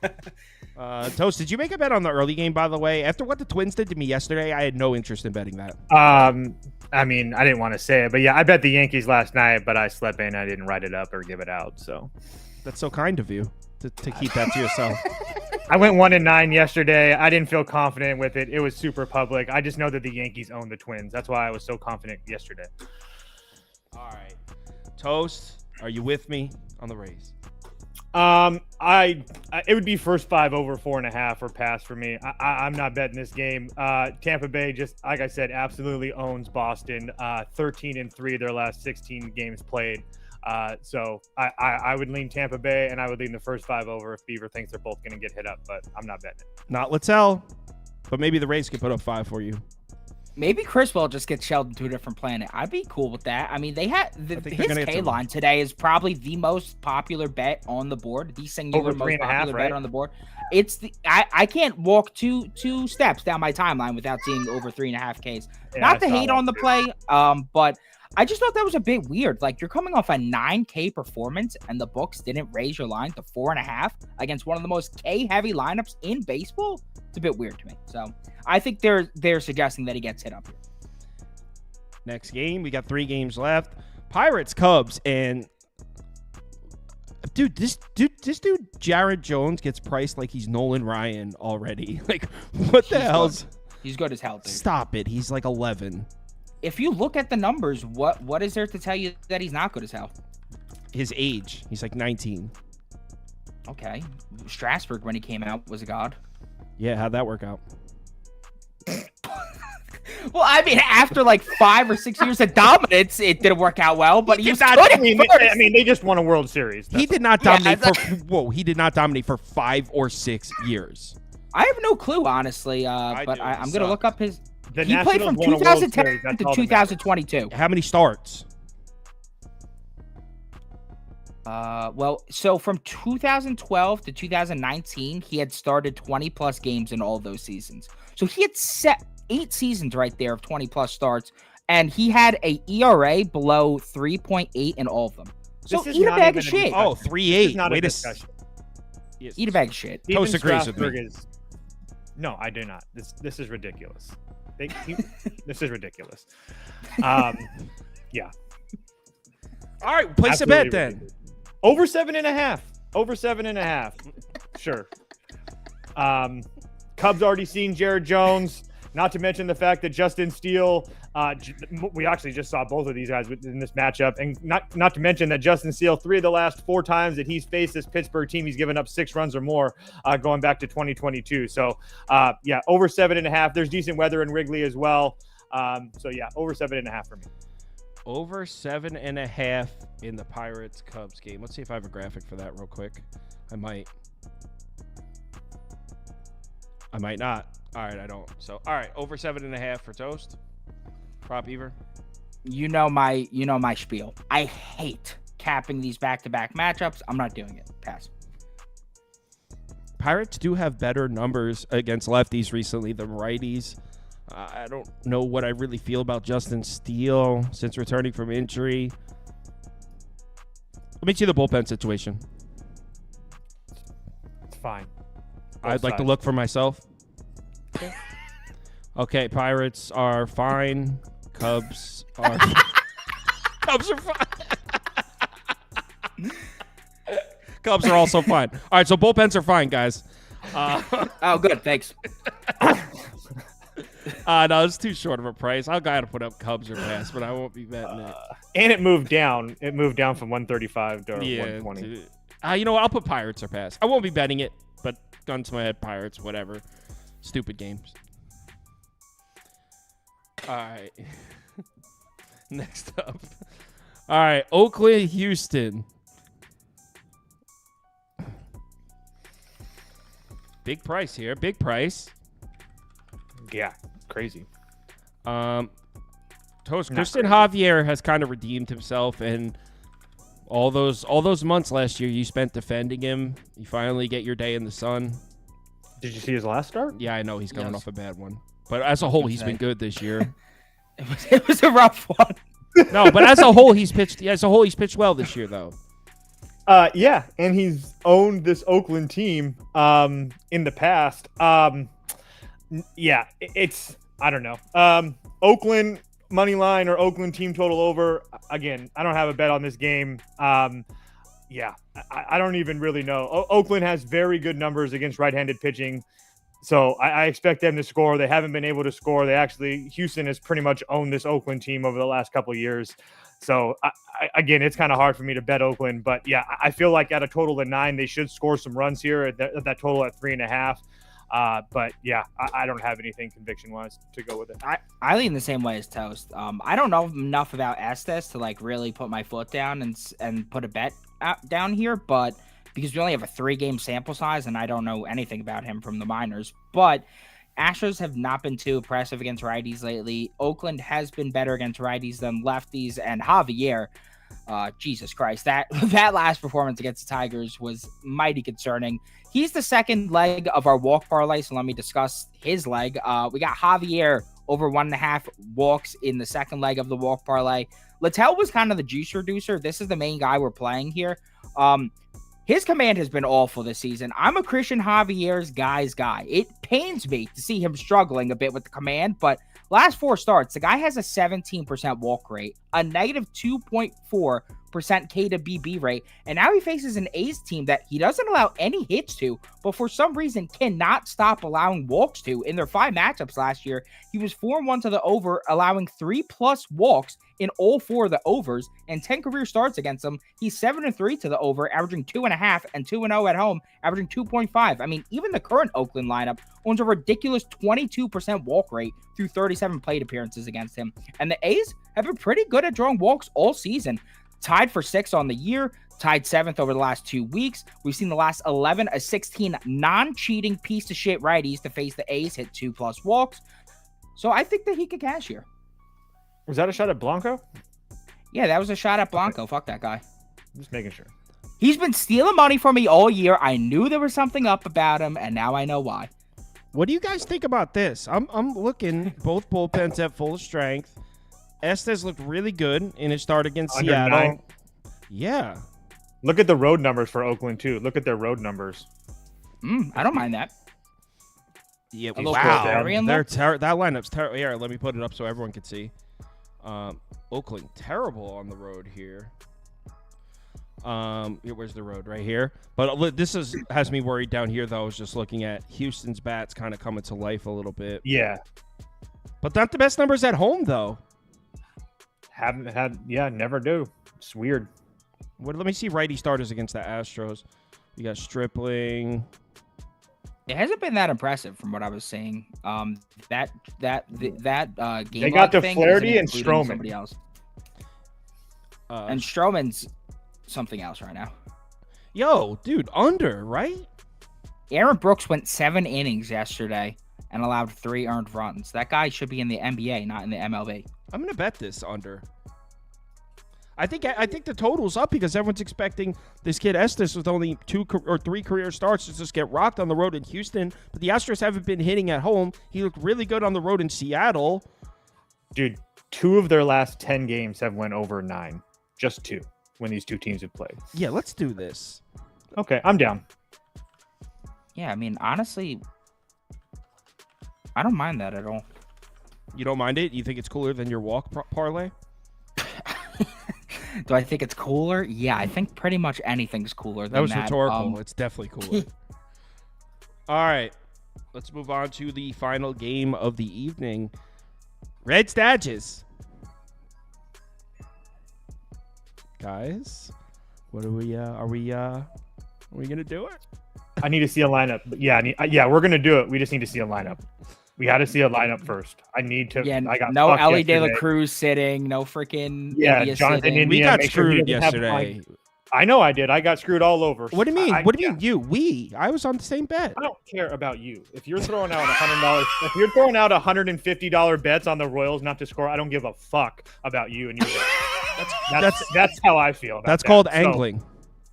it. Toast, did you make a bet on the early game, by the way? After what the Twins did to me yesterday, I had no interest in betting that. I mean, I didn't want to say it, but yeah, I bet the Yankees last night, but I slept in. I didn't write it up or give it out. So that's so kind of you to keep that to yourself. I went 1-9 yesterday. I didn't feel confident with it. It was super public. I just know that the Yankees own the Twins. That's why I was so confident yesterday. All right. Toast, are you with me on the Rays? It would be first 5 over 4.5 or pass for me. I'm not betting this game. Tampa Bay, just like I said, absolutely owns Boston. 13-3 their last 16 games played. So I would lean Tampa Bay, and I would lean the first 5 over if Beaver thinks they're both going to get hit up, but I'm not betting it. Not Littell, but maybe the Rays could put up 5 for you. Maybe Chris will just get shelled into a different planet. I'd be cool with that. I mean, they had his K line today is probably the most popular bet on the board. The singular most popular bet on the board. It's I can't walk two steps down my timeline without seeing over 3.5 Ks. Yeah, not to hate on the play, but I just thought that was a bit weird. Like, you're coming off a 9K performance, and the books didn't raise your line to 4.5 against one of the most K-heavy lineups in baseball. It's a bit weird to me. So I think they're suggesting that he gets hit up here. Next game, we got 3 games left. Pirates, Cubs, and this dude Jared Jones gets priced like he's Nolan Ryan already. Like, what the hell's? He's good as hell, dude. Stop it. He's like 11. If you look at the numbers, what is there to tell you that he's not good as hell? His age. He's like 19. Okay. Strasburg, when he came out, was a god. Yeah, how'd that work out? Well, I mean, after like 5 or 6 years of dominance, it didn't work out well. But he was not. Good I mean, they just won a World Series. He did not dominate he did not dominate for 5 or 6 years. I have no clue, honestly. But I'm gonna look up his. He played from Nationals 2010 to 2022. How many starts? Well, so from 2012 to 2019, he had started 20 plus games in all of those seasons. So he had set 8 seasons right there of 20 plus starts, and he had a ERA below 3.8 in all of them. So eat a bag of shit. Oh, 3.8. Wait a discussion. Eat a bag of shit. Toast agrees with me. No, I do not. This is ridiculous. This is ridiculous. Yeah. All right, place a bet then. Ridiculous. Over 7.5. Over 7.5. Sure. Cubs already seen Jared Jones. Not to mention the fact that Justin Steele, we actually just saw both of these guys in this matchup, and not to mention that Justin Steele, 3 of the last 4 times that he's faced this Pittsburgh team, he's given up 6 runs or more, going back to 2022. So, yeah, over 7.5. There's decent weather in Wrigley as well. So yeah, over 7.5 for me. Over 7.5 in the Pirates Cubs game. Let's see if I have a graphic for that real quick. I might not. All right, I don't. So, all right, over 7.5 for Toast. Prop Beaver. You know my spiel. I hate capping these back-to-back matchups. I'm not doing it. Pass. Pirates do have better numbers against lefties recently than righties. I don't know what I really feel about Justin Steele since returning from injury. Let me see the bullpen situation. It's fine. I'd like to look for myself. Okay, Pirates are fine. Cubs are Cubs are fine. Cubs are also fine. All right, so bullpens are fine, guys. Oh, good. Thanks. No, it's too short of a price. I'll gotta put up Cubs or pass, but I won't be betting it. And it moved down. It moved down from 135 to 120. You know what? I'll put Pirates or pass. I won't be betting it, but gun to my head, Pirates, whatever. Stupid games. All right. Next up. All right, Oakland, Houston. Big price here. Big price. Yeah, crazy. Toast. Christian Javier has kind of redeemed himself, and all those months last year you spent defending him. You finally get your day in the sun. Did you see his last start? Yeah, I know he's coming off a bad one, but as a whole, he's been good this year. It was a rough one. No, but as a whole, he's pitched well this year, though. Yeah, and he's owned this Oakland team in the past. Yeah, it's I don't know. Oakland money line or Oakland team total over. Again, I don't have a bet on this game. Yeah, I don't even really know. Oakland has very good numbers against right-handed pitching. So I expect them to score. They haven't been able to score. Houston has pretty much owned this Oakland team over the last couple of years. So again, it's kind of hard for me to bet Oakland, but yeah, I feel like at a total of 9, they should score some runs here at that total at 3.5. But yeah, I don't have anything conviction wise to go with it. I lean the same way as Toast. I don't know enough about Estes to like really put my foot down and put a bet down here, but because we only have a 3-game sample size and I don't know anything about him from the minors, but Astros have not been too impressive against righties lately. Oakland has been better against righties than lefties, and Javier, Jesus Christ, that last performance against the Tigers was mighty concerning. He's the second leg of our walk parlay, so let me discuss his leg. We got Javier over 1.5 walks in the second leg of the walk parlay. Littell was kind of the juice reducer. This is the main guy we're playing here. His command has been awful this season. I'm a Christian Javier's guy. It pains me to see him struggling a bit with the command, but last 4 starts, the guy has a 17% walk rate, a negative 2.4% K to BB rate, and now he faces an A's team that he doesn't allow any hits to, but for some reason cannot stop allowing walks to. In their 5 matchups last year, he was 4-1 to the over, allowing 3+ walks in all 4 of the overs, and 10 career starts against them. He's 7-3 to the over, averaging 2.5, and 2-0 at home, averaging 2.5. I mean, even the current Oakland lineup owns a ridiculous 22% walk rate through 37 plate appearances against him. And the A's have been pretty good at drawing walks all season. Tied for 6th on the year, tied 7th over the last 2 weeks. We've seen the last 11 of 16 non-cheating piece of shit righties to face the A's hit 2+ walks. So I think that he could cash here. Was that a shot at Blanco? Yeah, that was a shot at Blanco. Fuck that guy. Just making sure. He's been stealing money from me all year. I knew there was something up about him, and now I know why. What do you guys think about this? I'm looking both bullpens at full strength. Estes looked really good in his start against Under Seattle. 9. Yeah. Look at the road numbers for Oakland too. Look at their road numbers. I don't mind that. Yeah. A little Wow. contrarian That look? lineup's terrible. Here, let me put it up so everyone can see. Oakland terrible on the road here. Where's the road? Right here. But this has me worried down here, though. I was just looking at Houston's bats kind of coming to life a little bit. Yeah. But not the best numbers at home, though. Haven't had, never do. It's weird. Let me see righty starters against the Astros. We got Stripling. It hasn't been that impressive from what I was seeing. That game. They got thing Flaherty isn't and including Stroman. Somebody else. And Stroman's something else right now. Yo, dude, under, right? Aaron Brooks went 7 innings yesterday and allowed 3 earned runs. That guy should be in the NBA, not in the MLB. I'm gonna bet this under. I think the total's up because everyone's expecting this kid Estes with only 2 or 3 career starts to just get rocked on the road in Houston. But the Astros haven't been hitting at home. He looked really good on the road in Seattle. Dude, 2 of their last 10 games have went over 9. Just 2 when these 2 teams have played. Yeah, let's do this. Okay, I'm down. Yeah, I mean, honestly, I don't mind that at all. You don't mind it? You think it's cooler than your walk parlay? Do I think it's cooler? Yeah, I think pretty much anything's cooler than that. That was rhetorical. It's definitely cooler. All right. Let's move on to the final game of the evening. Red Dodgers. Guys, what are we gonna do it? I need to see a lineup. Yeah, we're gonna do it. We just need to see a lineup. We got to see a lineup first. I need to. Yeah, I got no Ellie De La yesterday. Cruz sitting, no freaking Jonathan sitting. India. We got make sure he screwed doesn't have yesterday. I know I did. I got screwed all over. What do you mean? What do you mean? You? We? I was on the same bet. I don't care about you. If you're throwing out $100, if you're throwing out $150 bets on the Royals not to score, I don't give a fuck about you and your bet. That's how I feel. About That's that. called So, angling.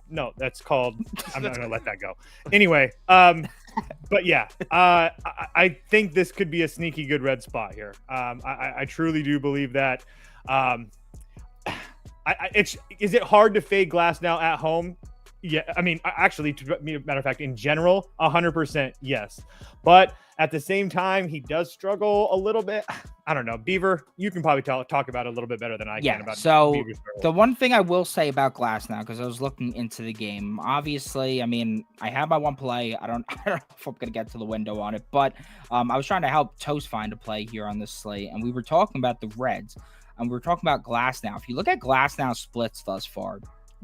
no, that's called. I'm not gonna let that go. Anyway, but yeah, I think this could be a sneaky good red spot here. I truly do believe that. Is it hard to fade Glass now at home? Yeah, I mean, actually, matter of fact, in general, 100% yes. But at the same time, he does struggle a little bit. I don't know. Beaver, you can probably talk about it a little bit better than I can about Beaver's struggle. The one thing I will say about Glass now, because I was looking into the game, obviously, I mean, I have my one play. I don't know if I'm going to get to the window on it, but I was trying to help Toast find a play here on this slate, and we were talking about the Reds, and we were talking about Glass now. If you look at Glass now splits thus far,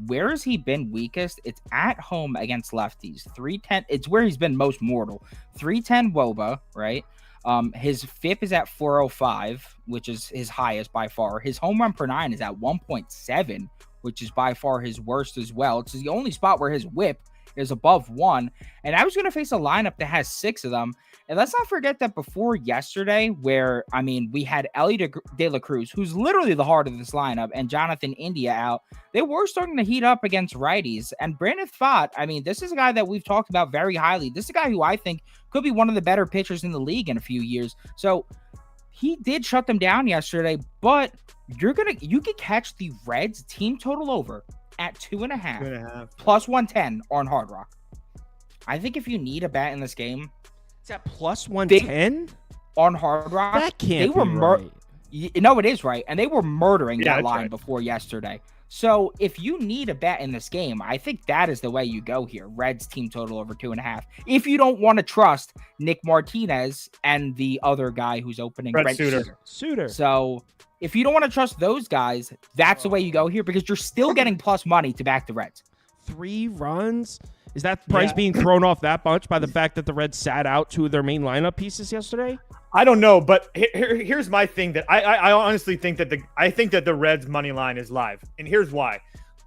where has he been weakest? It's at home against lefties. 310. It's where he's been most mortal. 310 WOBA, right? His FIP is at 405, which is his highest by far. His home run per 9 is at 1.7, which is by far his worst as well. It's the only spot where his whip is above 1. And I was going to face a lineup that has 6 of them. And let's not forget that before yesterday, where, I mean, we had Ellie De La Cruz, who's literally the heart of this lineup, and Jonathan India out. They were starting to heat up against righties. And Brandon Pfaadt, I mean, this is a guy that we've talked about very highly. This is a guy who I think could be one of the better pitchers in the league in a few years. So he did shut them down yesterday, but you could catch the Reds team total over at 2.5 plus 110 on Hard Rock. I think if you need a bet in this game, it's at plus 110 on Hard Rock. That can't be right. No, it is right. And they were murdering that line before yesterday. So if you need a bet in this game, I think that is the way you go here. Reds team total over 2.5. If you don't want to trust Nick Martinez and the other guy who's opening, Brent Suter. So if you don't want to trust those guys, that's the way you go here, because you're still getting plus money to back the Reds. 3 runs? Is that price being thrown off that much by the fact that the Reds sat out 2 of their main lineup pieces yesterday? I don't know, but here's my thing that I honestly think that the Reds money line is live, and here's why.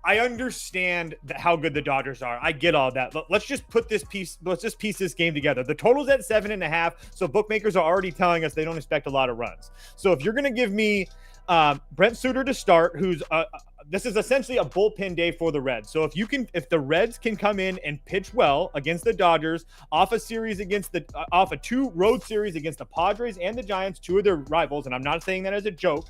I understand how good the Dodgers are. I get all that. Let's just piece this game together. The total's at 7.5, so bookmakers are already telling us they don't expect a lot of runs. So if you're gonna give me Brent Suter to start, who's this is essentially a bullpen day for the Reds. So if the Reds can come in and pitch well against the Dodgers, off a 2 road series against the Padres and the Giants, 2 of their rivals, and I'm not saying that as a joke.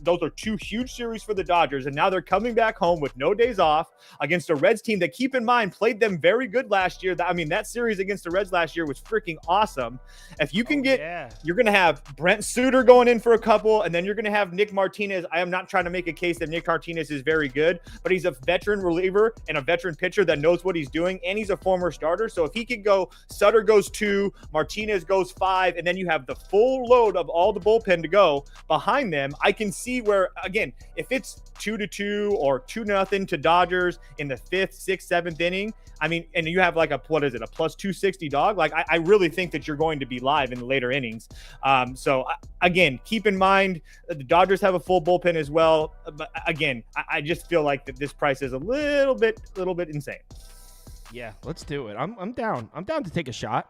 Those are 2 huge series for the Dodgers, and now they're coming back home with no days off against a Reds team that, keep in mind, played them very good last year. I mean, that series against the Reds last year was freaking awesome. If you can you're going to have Brent Suter going in for a couple, and then you're going to have Nick Martinez. I am not trying to make a case that Nick Martinez is very good, but he's a veteran reliever and a veteran pitcher that knows what he's doing, and he's a former starter. So if he could go, Sutter goes 2, Martinez goes 5, and then you have the full load of all the bullpen to go behind them, I can see where, again, if it's 2-2 or 2-0 to Dodgers in the 5th, 6th, 7th inning, I mean, and you have like a plus 260 dog, like I really think that you're going to be live in the later innings. So again, keep in mind the Dodgers have a full bullpen as well. But again, I just feel like that this price is a little bit insane. Yeah, let's do it. I'm down. I'm down to take a shot.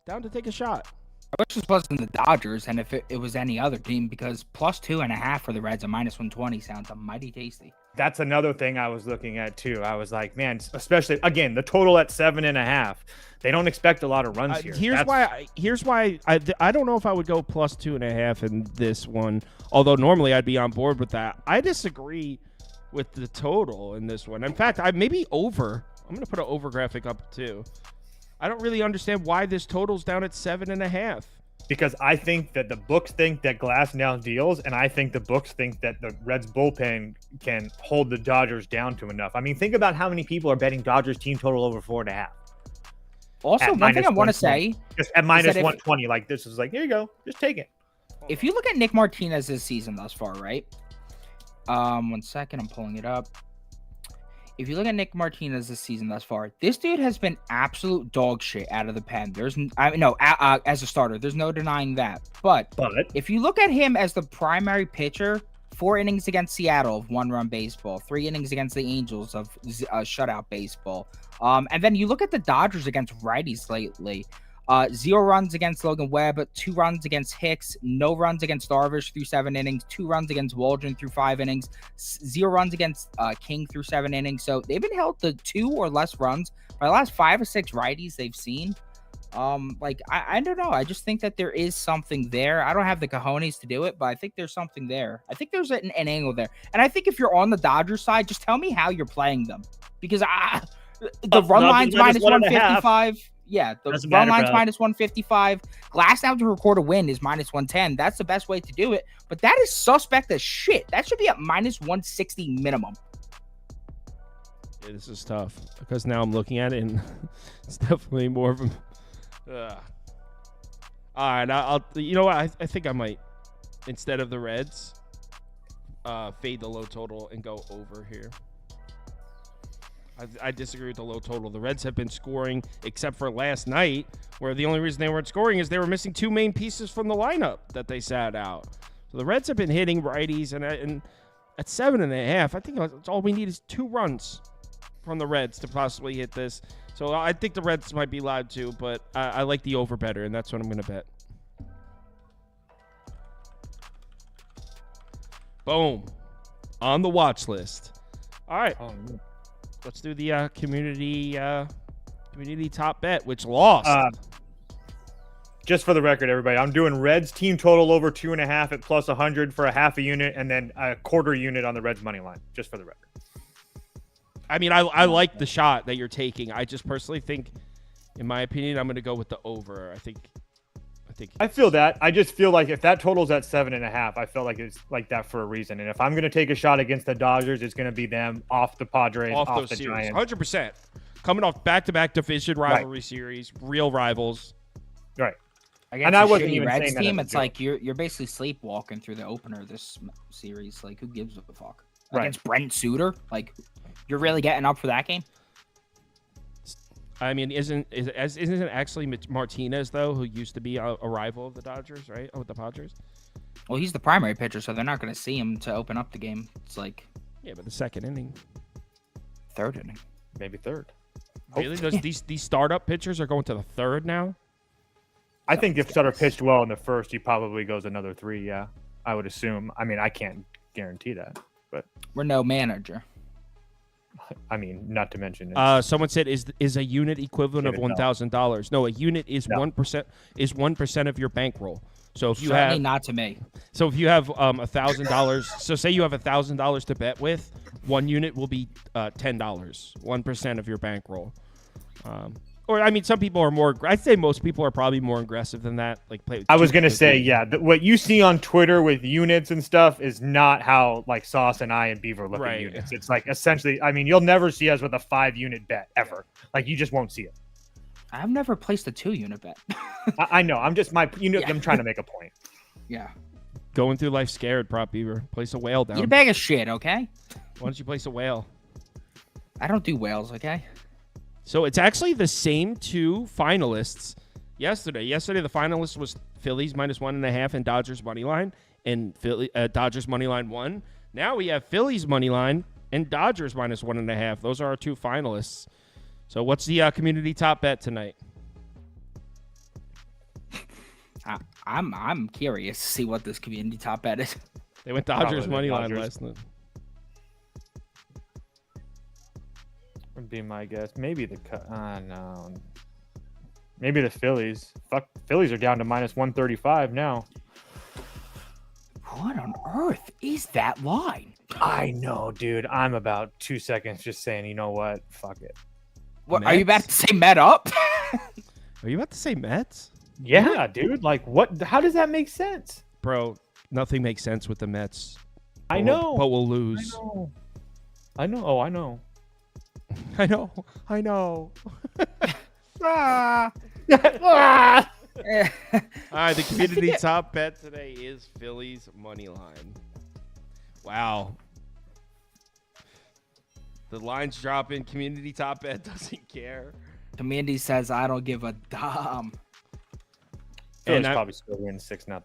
I wish this wasn't the Dodgers, and if it was any other team, because plus 2.5 for the Reds and minus 120 sounds mighty tasty. That's another thing I was looking at too. I was like, man, especially again, the total at 7.5. They don't expect a lot of runs here. Here's why I don't know if I would go plus 2.5 in this one. Although normally I'd be on board with that. I disagree with the total in this one. In fact, I maybe over. I'm going to put an over graphic up too. I don't really understand why this total's down at 7.5. Because I think that the books think that Glass now deals, and I think the books think that the Reds bullpen can hold the Dodgers down to enough. I mean, think about how many people are betting Dodgers team total over 4.5. Also, one thing I want to say, just at minus 120, like this is like, here you go, just take it. If you look at Nick Martinez's season thus far, right? 1 second, I'm pulling it up. If you look at Nick Martinez this season thus far, this dude has been absolute dog shit out of the pen. As a starter, there's no denying that. But if you look at him as the primary pitcher, 4 innings against Seattle of 1-run baseball, 3 innings against the Angels of shutout baseball. And then you look at the Dodgers against righties lately. 0 runs against Logan Webb, 2 runs against Hicks, no runs against Darvish through 7 innings, 2 runs against Waldron through 5 innings, 0 runs against King through 7 innings. So they've been held to 2 or less runs by the last 5 or 6 righties they've seen. I don't know. I just think that there is something there. I don't have the cojones to do it, but I think there's something there. I think there's an angle there. And I think if you're on the Dodgers side, just tell me how you're playing them. Because the run line's minus 155. Yeah, the run line's minus 155. Glass now to record a win is minus 110. That's the best way to do it. But that is suspect as shit. That should be at minus 160 minimum. Yeah, this is tough because now I'm looking at it and it's definitely more of a. All right, I'll. You know what? I think I might, instead of the Reds, fade the low total and go over here. I disagree with the low total. The Reds have been scoring, except for last night, where the only reason they weren't scoring is they were missing two main pieces from the lineup that they sat out. So the Reds have been hitting righties, and at 7.5, I think that's all we need is 2 runs from the Reds to possibly hit this. So I think the Reds might be loud too, but I like the over better, and that's what I'm going to bet. Boom. On the watch list. All right. Let's do the community top bet, which lost. Just for the record, everybody, I'm doing Reds team total over 2.5 at plus 100 for a half a unit, and then a quarter unit on the Reds money line. Just for the record. I mean, I like the shot that you're taking. I just personally think, in my opinion, I'm going to go with the over. I feel that. I just feel like if that total's at 7.5, I feel like it's like that for a reason. And if I'm going to take a shot against the Dodgers, it's going to be them off the Padres, off the series. Giants. 100%. Coming off back-to-back division rivalry series, real rivals. Right. Against a shitty Reds team, it's like you're basically sleepwalking through the opener of this series. Like, who gives a fuck? Right. Against Brent Suter, like, you're really getting up for that game? I mean, isn't it actually Martinez, though, who used to be a rival of the Dodgers, right? Oh, with the Padres? Well, he's the primary pitcher, so they're not going to see him to open up the game. It's like... Yeah, but the second inning. Third inning. Maybe third. Really? These startup pitchers are going to the third now? I think if Sutter pitched well in the first, he probably goes another 3, yeah. I would assume. I mean, I can't guarantee that, but... We're no manager. I mean, not to mention. Someone said, "Is a unit equivalent of $1,000?" No, a unit is 1% is 1% of your bankroll. So if you certainly not to me. So if you have $1,000, so say you have $1,000 to bet with, 1 unit will be $10, 1% of your bankroll. Or I mean, some people are more. I'd say most people are probably more aggressive than that. Like play. I was gonna say, yeah, what you see on Twitter with units and stuff is not how like Sauce and I and Beaver look at units. It's like essentially, I mean, you'll never see us with a 5-unit bet ever. Like you just won't see it. I've never placed a 2-unit bet. I know. I'm just I'm trying to make a point. Yeah. Going through life scared, prop Beaver. Place a whale down. Eat a bag of shit, okay? Why don't you place a whale? I don't do whales, okay? So it's actually the same 2 finalists yesterday. Yesterday, the finalist was Phillies minus 1.5 and Dodgers money line, and Dodgers money line won. Now we have Phillies money line and Dodgers minus 1.5. Those are our 2 finalists. So what's the community top bet tonight? I'm curious to see what this community top bet is. They went Dodgers money line last night. Would be my guess. Maybe the no. Maybe the Phillies. Fuck, Phillies are down to minus 135 now. What on earth is that line? I know, dude. I'm about 2 seconds just saying, you know what? Fuck it. What, are you about to say Met up? Are you about to say Mets? Yeah, dude. Like, what? How does that make sense? Bro, nothing makes sense with the Mets. I know. But we'll lose. I know. Oh, I know. I know. Ah. All right, the community top bet today is Phillies money line. Wow. The line's dropping. Community top bet doesn't care. Community says, I don't give a damn. Phillies probably still win 6-0.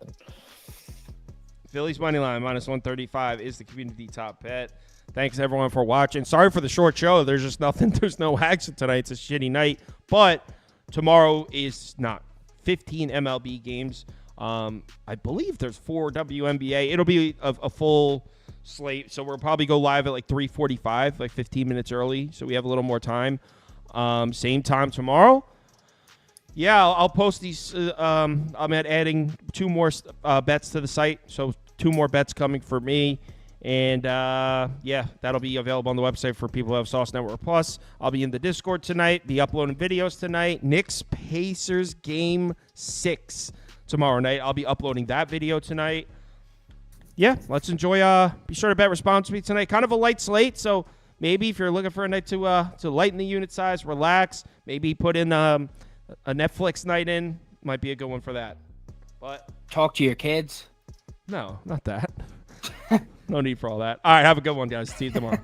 Phillies money line minus 135 is the community top bet. Thanks everyone for watching. Sorry for the short show. There's just nothing. There's no action tonight. It's a shitty night. But tomorrow is not 15 MLB games. I believe there's 4 WNBA. It'll be a full slate. So we'll probably go live at like 3:45, like 15 minutes early. So we have a little more time. Same time tomorrow. Yeah, I'll post these. I'm at adding 2 more bets to the site, so 2 more bets coming for me. And, yeah, that'll be available on the website for people who have Sauce Network Plus. I'll be in the Discord tonight, be uploading videos tonight. Knicks-Pacers Game 6 tomorrow night. I'll be uploading that video tonight. Yeah, let's enjoy. Be sure to bet responsibly tonight. Kind of a light slate, so maybe if you're looking for a night to lighten the unit size, relax, maybe put in a Netflix night in. Might be a good one for that. But talk to your kids. No, not that. No need for all that. All right, have a good one, guys. See you tomorrow.